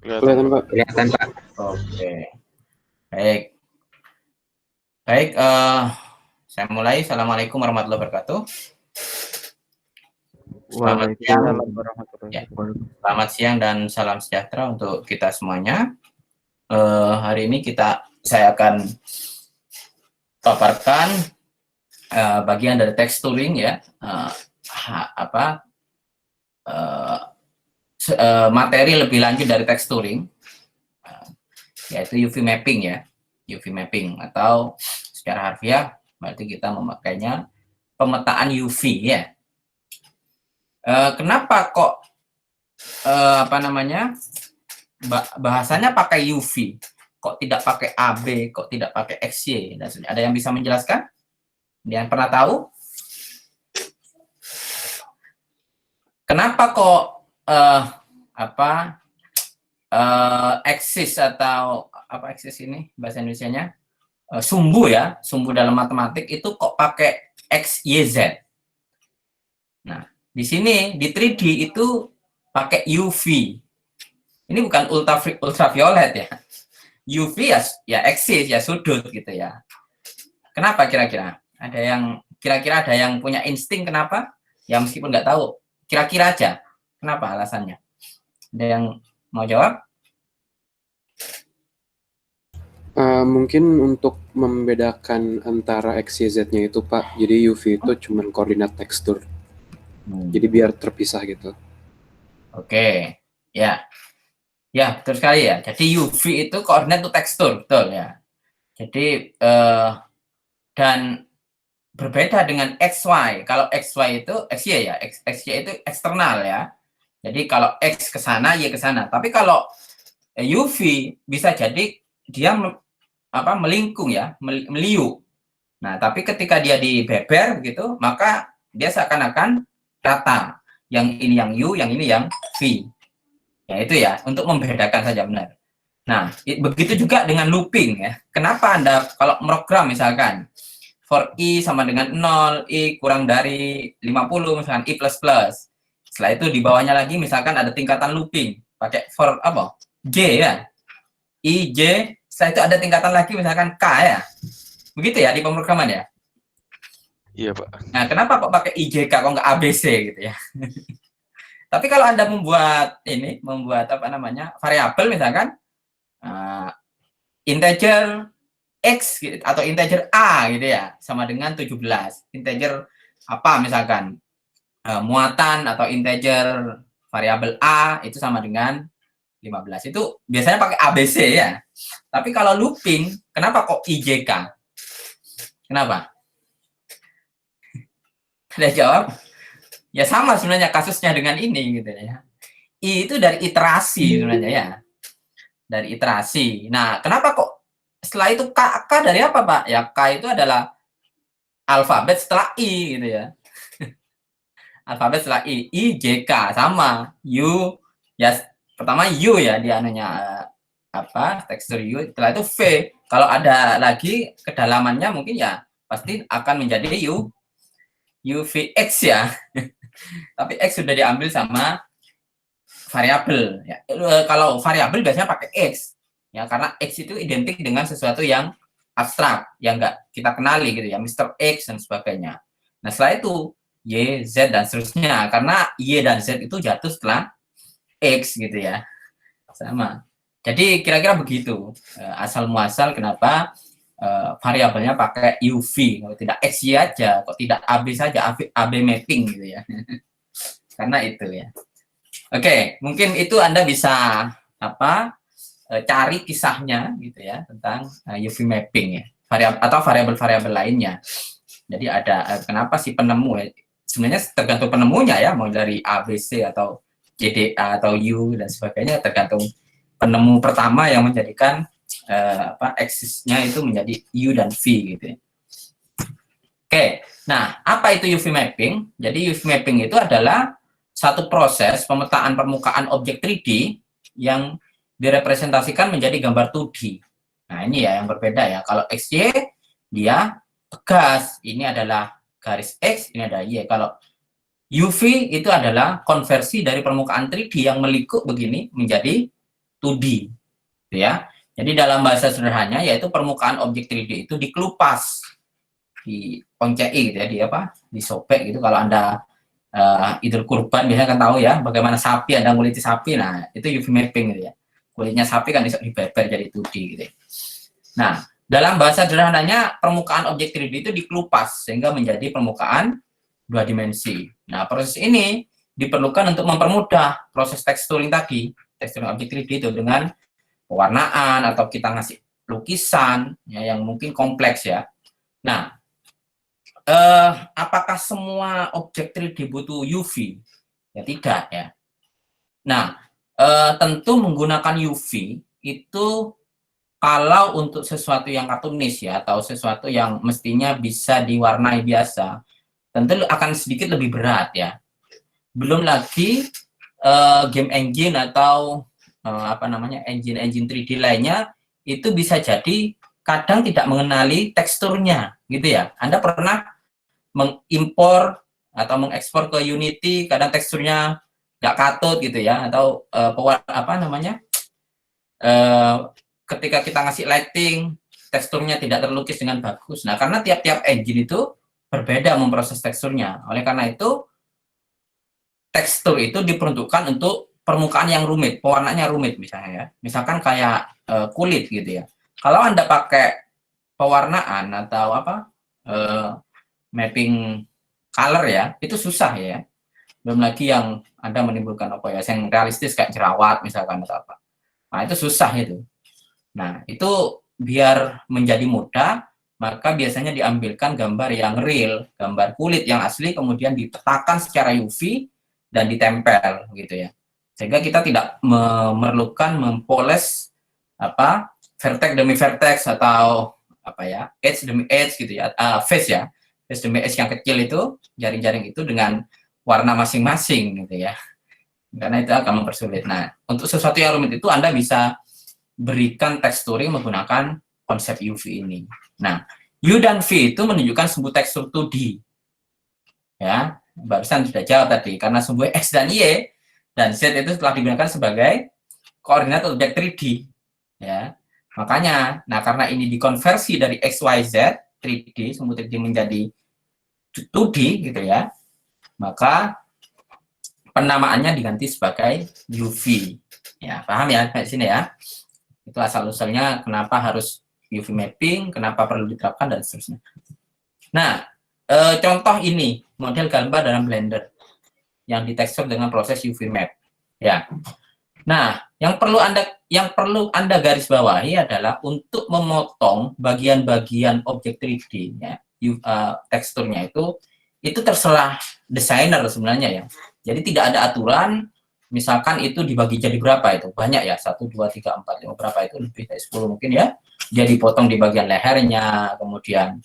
Kelihatan, Pak. Kelihatan, Pak. Oke. Baik. Baik, saya mulai. Assalamualaikum warahmatullahi wabarakatuh. Selamat siang. Ya. Selamat siang dan salam sejahtera untuk kita semuanya. Hari ini saya akan paparkan bagian dari texturing ya, materi lebih lanjut dari texturing, yaitu UV mapping ya, UV mapping atau secara harfiah berarti kita memakainya pemetaan UV ya. Kenapa kok bahasanya pakai UV, kok tidak pakai AB, kok tidak pakai XY? Ada yang bisa menjelaskan? Yang pernah tahu? Kenapa kok eksis atau apa eksis ini bahasa Indonesianya? Sumbu ya, sumbu dalam matematik itu kok pakai X, Y, Z. Nah, di sini di 3D itu pakai UV. Ini bukan ultraviolet ya. UV ya eksis ya sudut gitu ya. Kenapa kira-kira? Kira-kira ada yang punya insting kenapa? Ya meskipun nggak tahu, kira-kira aja. Kenapa alasannya? Ada yang mau jawab? Mungkin untuk membedakan antara X, Y, Z-nya itu, Pak. Jadi UV itu cuma koordinat tekstur. Jadi biar terpisah gitu. Oke, ya. Ya, betul sekali ya. Jadi UV itu koordinat itu tekstur, betul ya. Jadi, dan berbeda dengan XY. Kalau XY itu, XY ya, XY itu eksternal ya. Jadi kalau X ke sana, Y ke sana. Tapi kalau UV bisa jadi dia melingkung ya, meliuk. Nah, tapi ketika dia dibeber begitu, maka dia seakan-akan rata. Yang ini yang U, yang ini yang V. Ya itu ya, untuk membedakan saja benar. Nah, begitu juga dengan looping ya. Kenapa Anda kalau program misalkan for I sama dengan 0, I kurang dari 50 misalkan I++. Setelah itu di bawahnya lagi misalkan ada tingkatan looping, pakai for apa? J ya. I, J, setelah itu ada tingkatan lagi misalkan K ya. Begitu ya di pemrograman ya? Iya, Pak. Nah, kenapa kok pakai IJK kok nggak ABC gitu ya? Tapi kalau Anda membuat variabel misalkan integer X gitu, atau integer A gitu ya, sama dengan 17. Integer apa misalkan muatan atau integer variabel A itu sama dengan 15. Itu biasanya pakai ABC ya. Tapi kalau looping, kenapa kok IJK? Kenapa? Ada jawab? Ya sama sebenarnya kasusnya dengan ini gitu ya. I itu dari iterasi sebenarnya ya. Dari iterasi. Nah, kenapa kok setelah itu K dari apa, Pak? Ya K itu adalah alfabet setelah I gitu ya. Alfabet setelah I, J, K sama. U ya pertama U ya di anunya tekstur U, setelah itu V. Kalau ada lagi kedalamannya mungkin ya pasti akan menjadi UVX ya. Tapi X sudah diambil sama variabel ya. Kalau variabel biasanya pakai X ya, karena X itu identik dengan sesuatu yang abstrak yang enggak kita kenali gitu ya, Mr. X dan sebagainya. Nah, setelah itu Y, Z dan seterusnya, karena Y dan Z itu jatuh setelah X gitu ya. Sama. Jadi kira-kira begitu asal muasal kenapa variabelnya pakai UV, kalau tidak XY aja, kok tidak AB saja, AB mapping gitu ya. Karena itu ya. Oke, mungkin itu Anda bisa cari kisahnya gitu ya tentang UV mapping ya, atau variabel-variabel lainnya. Jadi ada kenapa sih penemu ya? Sebenarnya tergantung penemunya ya, mau dari ABC atau JDA atau U dan sebagainya, tergantung penemu pertama yang menjadikan eksisnya itu menjadi U dan V gitu ya. Oke, nah apa itu UV mapping? Jadi UV mapping itu adalah satu proses pemetaan permukaan objek 3D yang direpresentasikan menjadi gambar 2D. Nah ini ya yang berbeda ya. Kalau XY dia tegas, ini adalah garis X, ini ada Y. Kalau UV itu adalah konversi dari permukaan 3D yang melikuk begini menjadi 2D, gitu ya. Jadi dalam bahasa sederhananya yaitu permukaan objek 3D itu dikelupas, dioncei gitu ya, disobek gitu. Kalau Anda Idul Kurban biasanya kan tahu ya bagaimana sapi, Anda nguliti sapi, nah itu UV mapping gitu ya. Kulitnya sapi kan bisa dibeber jadi 2D gitu ya. Nah, dalam bahasa sederhananya permukaan objek 3D itu dikelupas sehingga menjadi permukaan 2 dimensi. Nah, proses ini diperlukan untuk mempermudah proses texturing tadi, texturing objek 3D itu dengan pewarnaan atau kita ngasih lukisan ya, yang mungkin kompleks ya. Nah, apakah semua objek 3D butuh UV? Ya tidak ya. Nah, tentu menggunakan UV itu kalau untuk sesuatu yang kartunis ya, atau sesuatu yang mestinya bisa diwarnai biasa, tentu akan sedikit lebih berat ya. Belum lagi game engine atau engine 3D lainnya itu bisa jadi kadang tidak mengenali teksturnya gitu ya. Anda pernah mengimpor atau mengekspor ke Unity, kadang teksturnya nggak katut gitu ya, atau ketika kita ngasih lighting teksturnya tidak terlukis dengan bagus. Nah, karena tiap-tiap engine itu berbeda memproses teksturnya. Oleh karena itu tekstur itu diperuntukkan untuk permukaan yang rumit, pewarnanya rumit misalnya ya. Misalkan kayak kulit gitu ya. Kalau Anda pakai pewarnaan atau mapping color ya, itu susah ya. Belum lagi yang Anda menimbulkan yang realistis kayak jerawat misalkan atau apa. Nah, itu susah itu. Nah, itu biar menjadi mudah, maka biasanya diambilkan gambar yang real, gambar kulit yang asli, kemudian dipetakan secara UV dan ditempel gitu ya. Sehingga kita tidak memerlukan mempoles vertex demi vertex atau edge demi edge gitu ya, face ya, face demi edge yang kecil itu, jaring-jaring itu dengan warna masing-masing gitu ya. Karena itu akan mempersulit. Nah, untuk sesuatu yang rumit itu Anda bisa berikan texturing menggunakan konsep UV ini. Nah, U dan V itu menunjukkan sumbu tekstur 2D. Ya, barusan sudah jawab tadi, karena sumbu X dan Y dan Z itu telah digunakan sebagai koordinat objek 3D. Ya, makanya, karena ini dikonversi dari X, Y, Z, 3D, sumbu 3D menjadi 2D gitu ya, maka penamaannya diganti sebagai UV. Ya, paham ya di sini ya? Itu asal-usulnya kenapa harus UV mapping, kenapa perlu diterapkan dan seterusnya. Nah, contoh ini model gambar dalam Blender yang ditekstur dengan proses UV map. Ya. Nah, yang perlu Anda garis bawahi adalah untuk memotong bagian-bagian objek 3D ya, teksturnya itu terserah desainer sebenarnya ya. Jadi tidak ada aturan, misalkan itu dibagi jadi berapa itu, banyak ya, 1, 2, 3, 4, 5, berapa itu, lebih dari 10 mungkin ya, dia dipotong di bagian lehernya, kemudian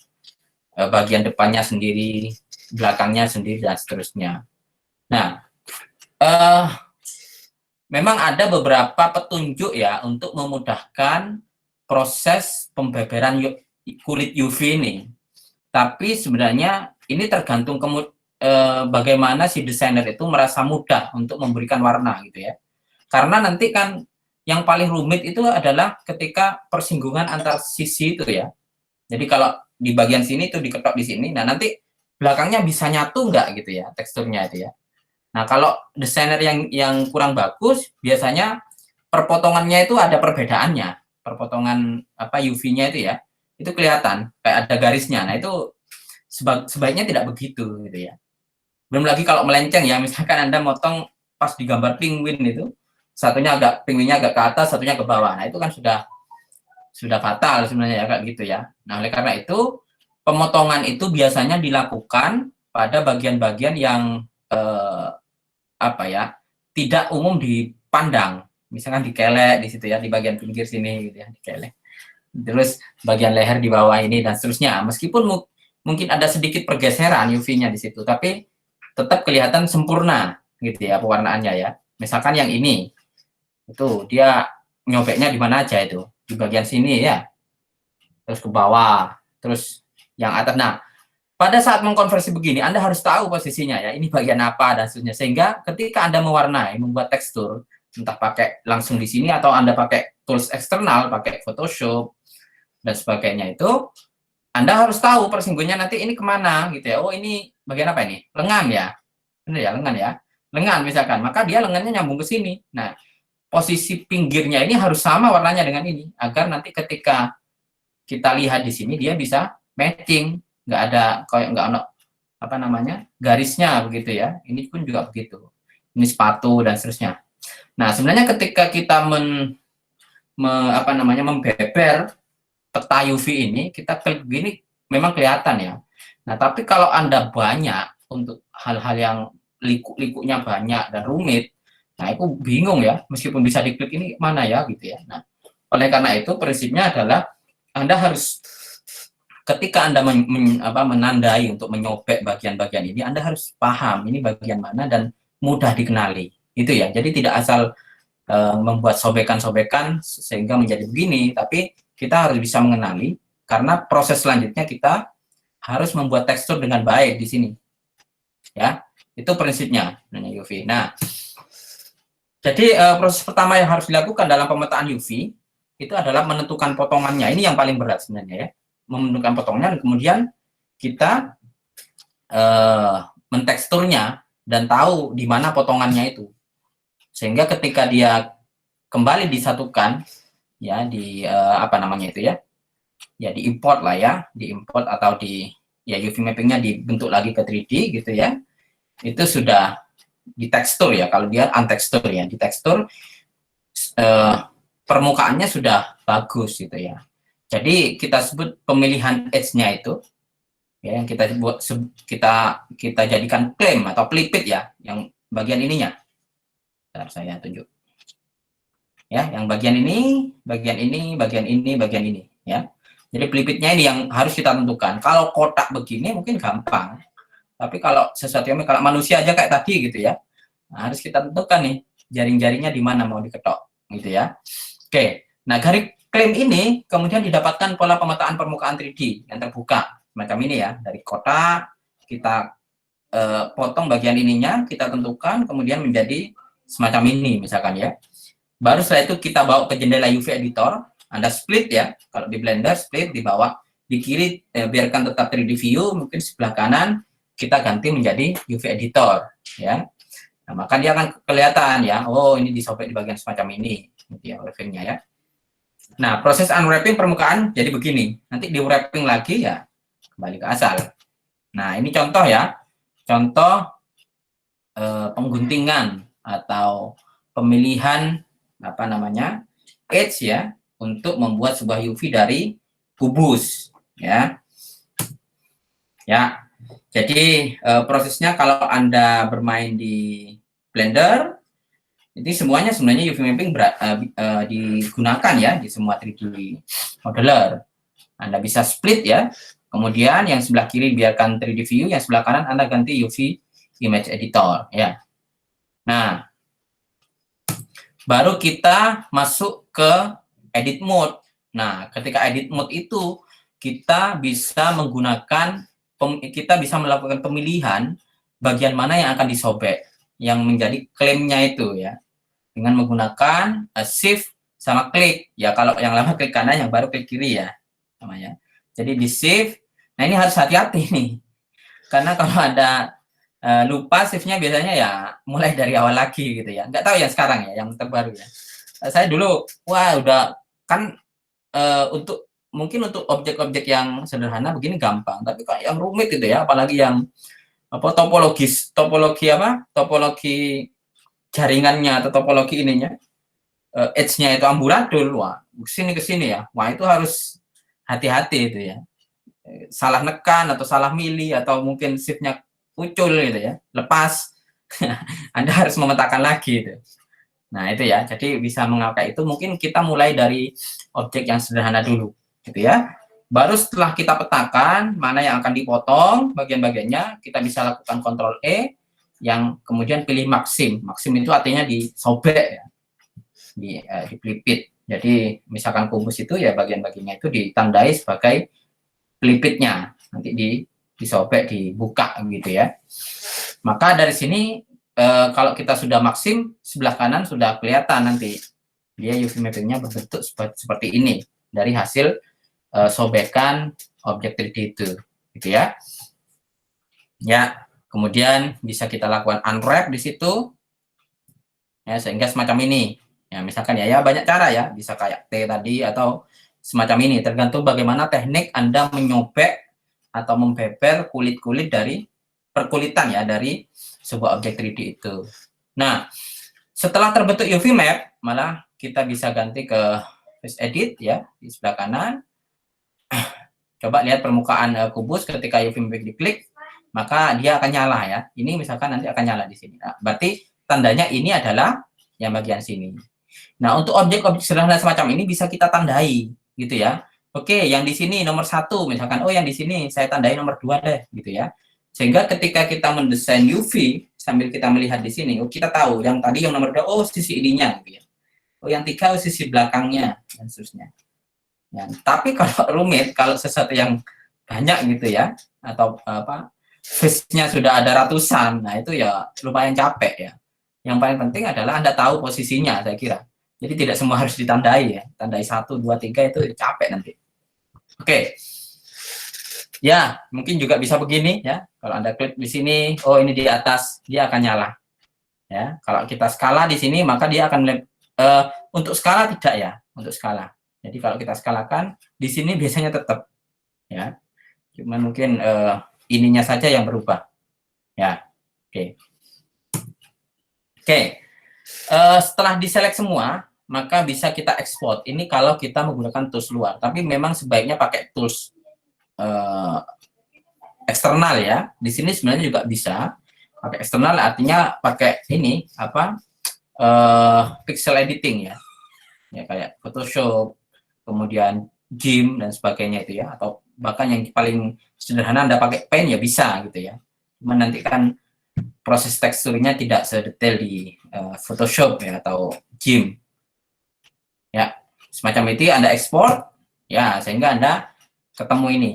bagian depannya sendiri, belakangnya sendiri, dan seterusnya. Nah, memang ada beberapa petunjuk ya, untuk memudahkan proses pembeberan kulit UV ini, tapi sebenarnya ini tergantung bagaimana si desainer itu merasa mudah untuk memberikan warna gitu ya. Karena nanti kan yang paling rumit itu adalah ketika persinggungan antar sisi itu ya. Jadi kalau di bagian sini itu diketok di sini, nah nanti belakangnya bisa nyatu nggak gitu ya teksturnya itu ya. Nah kalau desainer yang kurang bagus, biasanya perpotongannya itu ada perbedaannya, perpotongan UV-nya itu ya, itu kelihatan kayak ada garisnya. Nah itu sebaiknya tidak begitu gitu ya. Belum lagi kalau melenceng ya, misalkan Anda motong pas di gambar penguin itu, penguinnya agak ke atas, satunya ke bawah. Nah, itu kan sudah fatal sebenarnya ya, kayak gitu ya. Nah, oleh karena itu pemotongan itu biasanya dilakukan pada bagian-bagian yang tidak umum dipandang. Misalkan di kelek di situ ya, di bagian pinggir sini gitu ya, di kelek. Terus bagian leher di bawah ini dan seterusnya. Meskipun mungkin ada sedikit pergeseran UV-nya di situ, tapi tetap kelihatan sempurna gitu ya pewarnaannya ya. Misalkan yang ini itu dia nyobeknya di mana aja itu, di bagian sini ya, terus ke bawah, terus yang atas. Nah, pada saat mengkonversi begini Anda harus tahu posisinya ya, ini bagian apa dan seterusnya, sehingga ketika Anda mewarnai, membuat tekstur, entah pakai langsung di sini atau Anda pakai tools eksternal, pakai Photoshop dan sebagainya, itu Anda harus tahu persinggungannya nanti ini kemana gitu ya. Oh, ini bagian apa ini? Lengan ya, benar ya, lengan ya, lengan misalkan, maka dia lengannya nyambung ke sini. Nah, posisi pinggirnya ini harus sama warnanya dengan ini, agar nanti ketika kita lihat di sini dia bisa matching, nggak ada kayak nggak ada apa namanya garisnya begitu ya. Ini pun juga begitu. Ini sepatu dan seterusnya. Nah, sebenarnya ketika kita membeber peta UV ini, kita klik begini memang kelihatan ya. Nah, tapi kalau Anda banyak untuk hal-hal yang liku-likunya banyak dan rumit, nah itu bingung ya, meskipun bisa diklik ini mana ya gitu ya. Nah, oleh karena itu prinsipnya adalah Anda harus ketika Anda menandai untuk menyobek bagian-bagian ini, Anda harus paham ini bagian mana dan mudah dikenali. Itu ya. Jadi tidak asal membuat sobekan-sobekan sehingga menjadi begini, tapi kita harus bisa mengenali, karena proses selanjutnya kita harus membuat tekstur dengan baik di sini. Ya, itu prinsipnya UV. Nah, jadi proses pertama yang harus dilakukan dalam pemetaan UV itu adalah menentukan potongannya. Ini yang paling berat sebenarnya ya. Menentukan potongannya, dan kemudian kita menteksturnya dan tahu di mana potongannya itu. Sehingga ketika dia kembali disatukan ya di diimport lah ya, diimport atau UV mappingnya dibentuk lagi ke 3D gitu ya. Itu sudah ditekstur ya, kalau dia untekstur ya, ditekstur permukaannya sudah bagus gitu ya. Jadi kita sebut pemilihan edge-nya itu ya, yang kita buat kita jadikan claim atau pelipit ya, yang bagian ininya. Bentar, saya tunjuk. Ya, yang bagian ini, bagian ini, bagian ini, bagian ini ya. Jadi pelipitnya ini yang harus kita tentukan. Kalau kotak begini mungkin gampang. Tapi kalau sesuatu yang kalau manusia aja kayak tadi gitu ya. Nah, harus kita tentukan nih jaring-jaringnya di mana mau diketok gitu ya. Oke. Nah, dari klaim ini kemudian didapatkan pola pemetaan permukaan 3D yang terbuka semacam ini ya. Dari kotak kita potong bagian ininya, kita tentukan kemudian menjadi semacam ini misalkan ya. Baru setelah itu kita bawa ke jendela UV editor, Anda split ya. Kalau di Blender split di bawah, di kiri biarkan tetap 3D view, mungkin sebelah kanan kita ganti menjadi UV editor ya. Nah, maka dia akan kelihatan ya. Oh, ini disobek di bagian semacam ini gitu ya wrappingnya ya. Nah, proses unwrapping permukaan jadi begini. Nanti di wrapping lagi ya kembali ke asal. Nah, ini contoh ya. Contoh pengguntingan atau pemilihan edge ya untuk membuat sebuah UV dari kubus ya. Ya. Jadi prosesnya kalau Anda bermain di Blender, ini semuanya sebenarnya UV mapping digunakan ya di semua 3D modeler. Anda bisa split ya. Kemudian yang sebelah kiri biarkan 3D view, yang sebelah kanan Anda ganti UV image editor ya. Nah, baru kita masuk ke edit mode. Nah, ketika edit mode itu kita bisa melakukan pemilihan bagian mana yang akan disobek, yang menjadi klaimnya itu ya, dengan menggunakan shift sama klik ya. Kalau yang lama klik kanan, yang baru klik kiri ya namanya. Jadi di shift. Nah, ini harus hati-hati nih, karena kalau ada lupa shiftnya biasanya ya mulai dari awal lagi gitu ya. Nggak tahu yang sekarang ya, yang terbaru ya. Saya dulu udah kan untuk objek-objek yang sederhana begini gampang, tapi kalau yang rumit gitu ya, apalagi yang topologi jaringannya atau topologi ininya, edge-nya itu amburadul, wah kesini ke sini ya, wah itu harus hati-hati itu ya. Salah nekan atau salah milih atau mungkin shift-nya ucul gitu ya, lepas, Anda harus memetakan lagi itu. Nah itu ya, jadi bisa mengapa itu mungkin kita mulai dari objek yang sederhana dulu gitu ya. Baru setelah kita petakan mana yang akan dipotong bagian-bagiannya, kita bisa lakukan Ctrl E, yang kemudian pilih maksim. Maksim itu artinya disobek ya, dipelipit. Jadi misalkan kubus itu ya bagian-bagiannya itu ditandai sebagai pelipitnya, nanti disobek, dibuka gitu ya. Maka dari sini kalau kita sudah maksim, sebelah kanan sudah kelihatan nanti dia UV mappingnya berbentuk seperti ini dari hasil sobekan objek 3D itu, gitu ya. Ya, kemudian bisa kita lakukan unwrap di situ, ya, sehingga semacam ini. Ya, misalkan ya banyak cara ya, bisa kayak T tadi atau semacam ini, tergantung bagaimana teknik Anda menyobek atau membeber kulit-kulit dari perkulitan ya dari sebuah objek 3D itu. Nah, setelah terbentuk UV map, malah kita bisa ganti ke face edit ya di sebelah kanan. Coba lihat permukaan kubus ketika UV map diklik, maka dia akan nyala ya. Ini misalkan nanti akan nyala di sini. Nah, berarti tandanya ini adalah yang bagian sini. Nah, untuk objek-objek sederhana semacam ini bisa kita tandai gitu ya. Oke, yang di sini nomor 1 misalkan, oh yang di sini saya tandai nomor 2 deh gitu ya. Sehingga ketika kita mendesain UV sambil kita melihat di sini, oh kita tahu yang tadi yang nomor 2 oh sisi ininya gitu ya. Oh yang 3 oh sisi belakangnya dan seterusnya. Ya, tapi kalau rumit, kalau sesuatu yang banyak gitu ya, atau apa face-nya sudah ada ratusan, nah itu ya lumayan capek ya. Yang paling penting adalah Anda tahu posisinya, saya kira. Jadi tidak semua harus ditandai ya, tandai 1, 2, 3 itu capek nanti. Oke. Ya, mungkin juga bisa begini ya. Kalau Anda klik di sini, oh ini di atas, dia akan nyala. Ya, kalau kita skala di sini, maka dia akan untuk skala tidak ya, untuk skala. Jadi kalau kita skalakan di sini biasanya tetap ya. Cuma mungkin ininya saja yang berubah. Ya. Oke. Oke. Setelah diselect semua, maka bisa kita ekspor. Ini kalau kita menggunakan tools luar, tapi memang sebaiknya pakai tools eksternal ya. Di sini sebenarnya juga bisa pakai eksternal, artinya pakai ini apa pixel editing ya. Ya kayak Photoshop, kemudian GIMP dan sebagainya itu ya, atau bahkan yang paling sederhana Anda pakai Paint ya bisa gitu ya. Cuma nanti kan proses teksturnya tidak sedetail di Photoshop ya atau GIMP. Ya, semacam itu Anda ekspor ya sehingga Anda ketemu ini.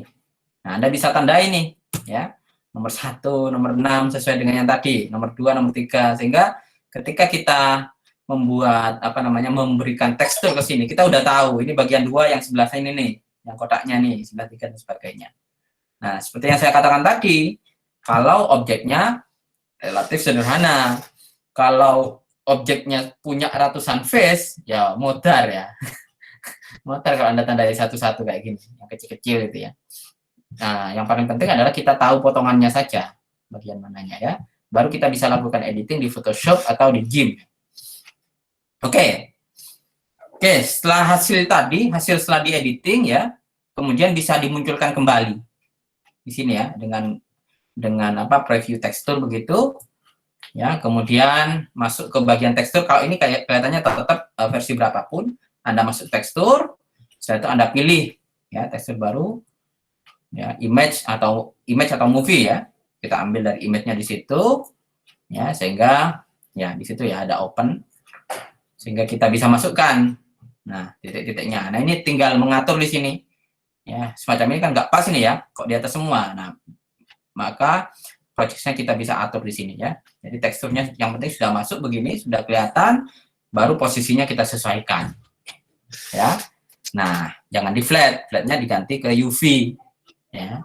Nah, Anda bisa tandai ini ya. Nomor 1, nomor 6 sesuai dengan yang tadi, nomor 2, nomor 3 sehingga ketika kita membuat apa namanya memberikan tekstur ke sini kita udah tahu ini bagian 2 yang sebelah sini nih yang kotaknya nih sebelah 3 dan sebagainya. Nah seperti yang saya katakan tadi kalau objeknya relatif sederhana, kalau objeknya punya ratusan face ya modar ya modar kalau Anda tandai satu-satu kayak gini yang kecil-kecil itu ya. Nah yang paling penting adalah kita tahu potongannya saja bagian mananya ya, baru kita bisa lakukan editing di Photoshop atau di GIMP. Oke, setelah hasil tadi, hasil setelah diediting ya, kemudian bisa dimunculkan kembali di sini ya dengan apa preview tekstur begitu, ya. Kemudian masuk ke bagian tekstur. Kalau ini kayak kelihatannya tetap versi berapapun, Anda masuk tekstur, setelah itu Anda pilih ya tekstur baru, ya image atau movie ya. Kita ambil dari image-nya di situ, ya sehingga ya di situ ya ada open. Sehingga kita bisa masukkan nah titik-titiknya. Nah ini tinggal mengatur di sini ya semacam ini kan nggak pas ini ya kok di atas semua. Nah maka projectnya kita bisa atur di sini ya. Jadi teksturnya yang penting sudah masuk begini sudah kelihatan, baru posisinya kita sesuaikan ya. Nah jangan di flatnya diganti ke UV ya,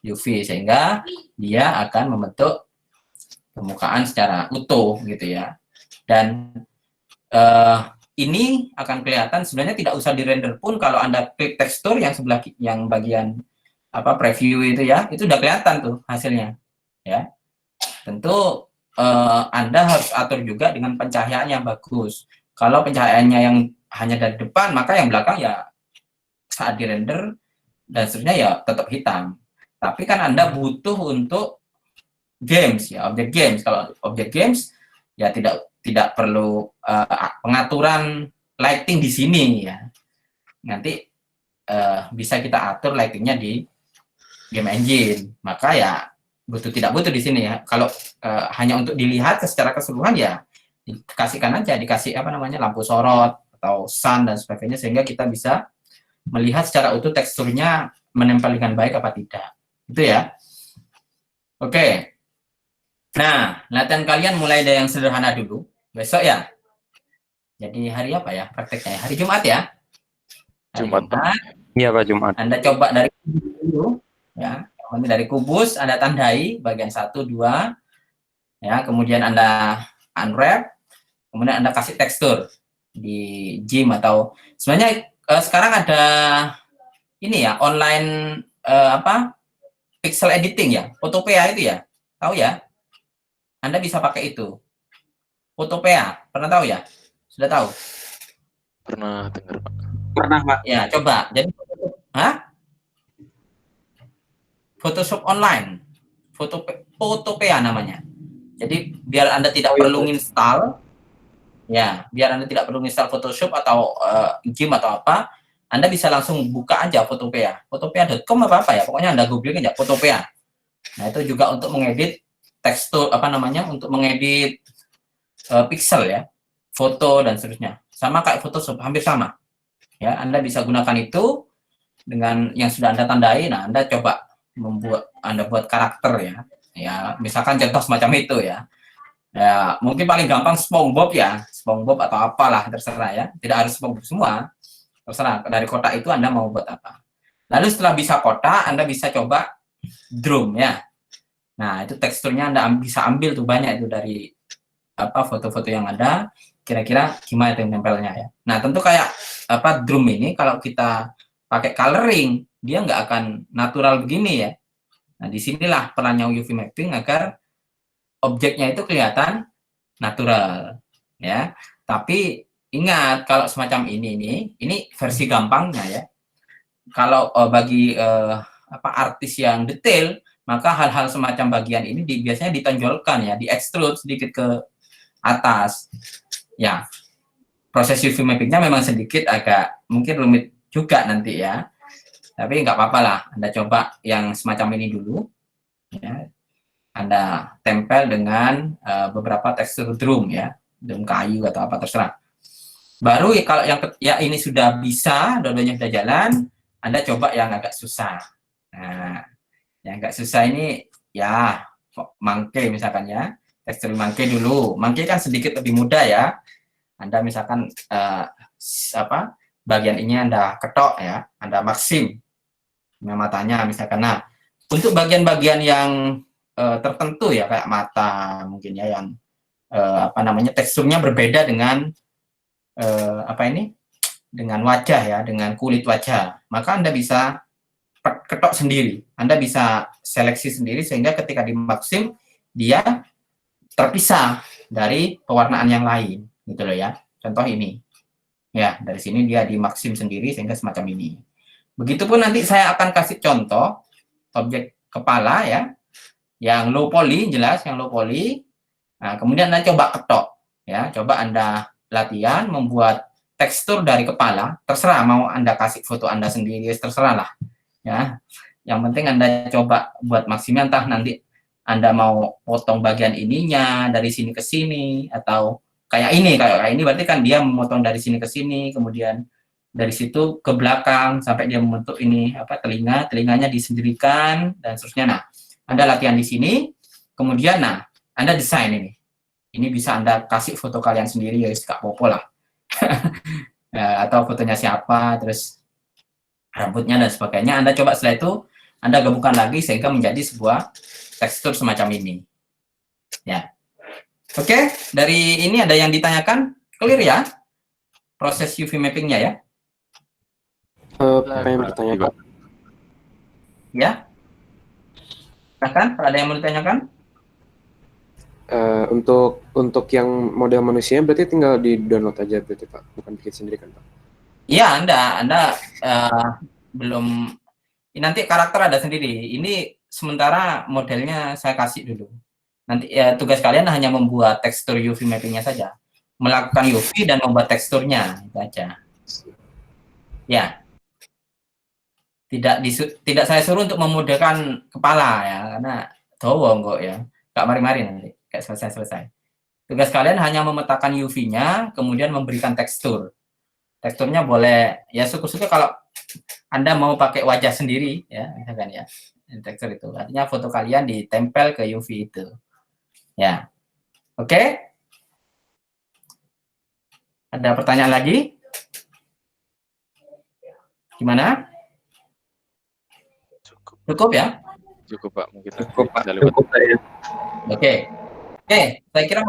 UV sehingga dia akan membentuk permukaan secara utuh gitu ya. Dan ini akan kelihatan sebenarnya tidak usah di render pun kalau Anda klik tekstur yang sebelah yang bagian apa preview itu ya, itu udah kelihatan tuh hasilnya ya. Tentu Anda harus atur juga dengan pencahayaan yang bagus. Kalau pencahayaannya yang hanya dari depan, maka yang belakang ya saat di render dan seterusnya ya tetap hitam. Tapi kan Anda butuh untuk games ya, objek games. Kalau objek games ya tidak perlu pengaturan lighting di sini ya. Nanti bisa kita atur lightingnya di game engine. Maka ya tidak butuh di sini ya. Kalau hanya untuk dilihat secara keseluruhan ya dikasihkan aja, dikasih apa namanya lampu sorot atau sun dan sebagainya sehingga kita bisa melihat secara utuh teksturnya menempel dengan baik apa tidak. Itu ya. Oke. Nah, latihan kalian mulai dari yang sederhana dulu. Besok ya. Jadi hari apa ya prakteknya? Hari Jumat ya. Hari Jumat, Pak. Iya Pak, Jumat. Anda coba dari kubus dulu, ya. Dari kubus Anda tandai bagian 1, 2, ya. Kemudian Anda unwrap, kemudian Anda kasih tekstur di Gym atau sebenarnya sekarang ada ini ya online pixel editing ya, Photopea itu ya, tahu ya? Anda bisa pakai itu. Photopea, pernah tahu ya? Sudah tahu? Pernah dengar, Pak. Pernah Pak. Ya, coba. Jadi, Photoshop online, Photopea namanya. Jadi biar Anda tidak perlu install, ya, biar Anda tidak perlu install Photoshop atau Gym atau apa, Anda bisa langsung buka aja Photopea, photopea.com apa ya, pokoknya Anda googling aja Photopea. Nah itu juga untuk mengedit tekstur untuk mengedit pixel ya, foto dan seterusnya. Sama kayak Photoshop, hampir sama. Ya, Anda bisa gunakan itu dengan yang sudah Anda tandai. Nah, Anda coba Anda buat karakter ya. Ya, misalkan contoh semacam itu ya. Ya, mungkin paling gampang SpongeBob ya, SpongeBob atau apalah terserah ya. Tidak harus SpongeBob semua. Terserah dari kotak itu Anda mau buat apa. Lalu setelah bisa kotak, Anda bisa coba drum ya. Nah, itu teksturnya Anda bisa ambil tuh banyak itu dari foto-foto yang ada, kira-kira gimana itu nempelnya ya. Nah, tentu kayak drum ini kalau kita pakai coloring, dia nggak akan natural begini ya. Nah, disinilah perannya UV mapping agar objeknya itu kelihatan natural ya. Tapi ingat kalau semacam ini versi gampangnya ya. Kalau bagi artis yang detail, maka hal-hal semacam bagian ini biasanya ditonjolkan ya, di extrude sedikit ke atas. Ya, proses UV mappingnya memang sedikit agak mungkin rumit juga nanti ya. Tapi nggak apa-apa lah, Anda coba yang semacam ini dulu. Ya. Anda tempel dengan beberapa tekstur drum ya, drum kayu atau apa terserah. Baru ya, kalau yang ini sudah bisa, dua-duanya sudah jalan, Anda coba yang agak susah. Nah, yang agak susah ini ya mangke misalkan ya, tekstur mangke dulu. Mangke kan sedikit lebih mudah ya. Anda misalkan bagian ini Anda ketok ya, Anda maksim matanya misalkan. Nah, untuk bagian-bagian yang tertentu ya kayak mata mungkin ya yang teksturnya berbeda dengan dengan wajah ya, dengan kulit wajah, maka Anda bisa ketok sendiri, Anda bisa seleksi sendiri sehingga ketika dimaksim dia terpisah dari pewarnaan yang lain gitu loh ya. Contoh ini ya, dari sini dia dimaksim sendiri sehingga semacam ini. Begitupun nanti saya akan kasih contoh objek kepala ya, yang low poly, jelas yang low poly. Nah, kemudian Anda coba ketok ya, coba Anda latihan membuat tekstur dari kepala, terserah mau Anda kasih foto Anda sendiri, terserah lah ya. Yang penting Anda coba buat maksimal, entah nanti Anda mau potong bagian ininya dari sini ke sini atau kayak ini berarti kan dia memotong dari sini ke sini, kemudian dari situ ke belakang sampai dia membentuk ini telinganya disendirikan dan seterusnya. Nah, Anda latihan di sini, kemudian Anda desain ini. Ini bisa Anda kasih foto kalian sendiri ya, Kak Popo lah. Atau fotonya siapa, terus rambutnya dan sebagainya. Anda coba setelah itu Anda gabungkan lagi sehingga menjadi sebuah tekstur semacam ini. Ya. Oke, dari ini ada yang ditanyakan? Clear ya? Proses UV mappingnya ya? Pengen bertanya Pak. Ya? Silahkan, ada yang mau ditanyakan? Untuk yang model manusianya berarti tinggal di download aja berarti Pak, bukan bikin sendiri kan Pak? Iya, Anda belum, nanti karakter ada sendiri. Ini sementara modelnya saya kasih dulu. Nanti ya tugas kalian hanya membuat tekstur UV mappingnya saja, melakukan UV dan membuat teksturnya itu aja. Ya, tidak saya suruh untuk memudahkan kepala ya, karena doang kok ya, nggak mari-mari nanti kayak selesai. Tugas kalian hanya memetakan UV-nya, kemudian memberikan tekstur. Teksturnya boleh ya syukur-syukur kalau Anda mau pakai wajah sendiri ya, misalkan ya tekstur itu artinya foto kalian ditempel ke UV itu Ya. Oke? Ada pertanyaan lagi? Gimana? Cukup ya? Cukup Pak, mungkin nanti Cukup, Pak. bisa lewat. Cukup, Pak, ya. Oke. Oke, saya kira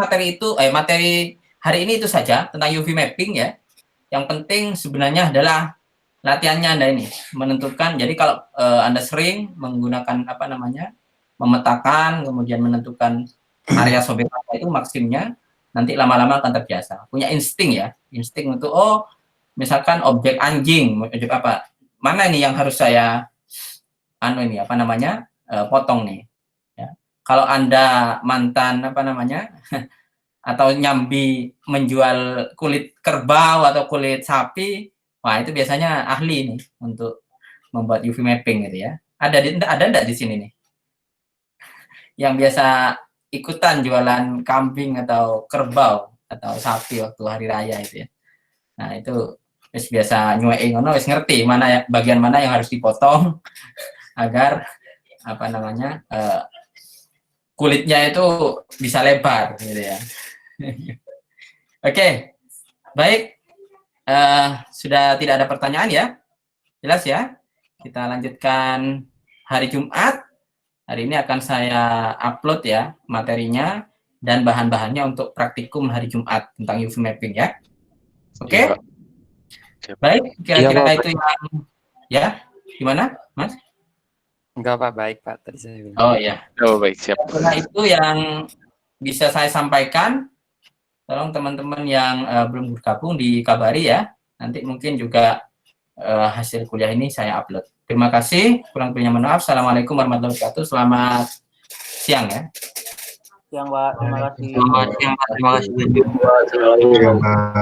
materi hari ini itu saja tentang UV mapping ya. Yang penting sebenarnya adalah latihannya Anda ini menentukan. Jadi kalau Anda sering menggunakan memetakan, kemudian menentukan area sobek apa itu maksimnya, nanti lama-lama akan terbiasa. Punya insting ya, insting untuk misalkan objek anjing, objek apa? Mana ini yang harus saya potong nih. Ya. Kalau Anda mantan atau nyambi menjual kulit kerbau atau kulit sapi, wah itu biasanya ahli nih untuk membuat UV mapping gitu ya. Ada enggak di sini nih yang biasa ikutan jualan kambing atau kerbau atau sapi waktu hari raya itu ya. Nah itu biasa nyueing ngono wis ngerti mana bagian mana yang harus dipotong agar kulitnya itu bisa lebar gitu ya. Oke, baik. Sudah tidak ada pertanyaan ya? Jelas ya? Kita lanjutkan hari Jumat. Hari ini akan saya upload ya materinya dan bahan-bahannya untuk praktikum hari Jumat tentang UV mapping ya. Oke? Siap. Baik, kira-kira Iya, itu yang ya. Gimana, Mas? Enggak Pak, baik Pak. Tadi saya bilang. Oh ya. Oh baik, siap. Karena itu yang bisa saya sampaikan. Tolong teman-teman yang belum bergabung dikabari ya. Nanti mungkin juga hasil kuliah ini saya upload. Terima kasih. Kurang lebihnya mohon maaf. Assalamualaikum warahmatullahi wabarakatuh. Selamat siang ya. Siang Pak, terima kasih. Selamat siang Pak. Terima kasih. Selamat.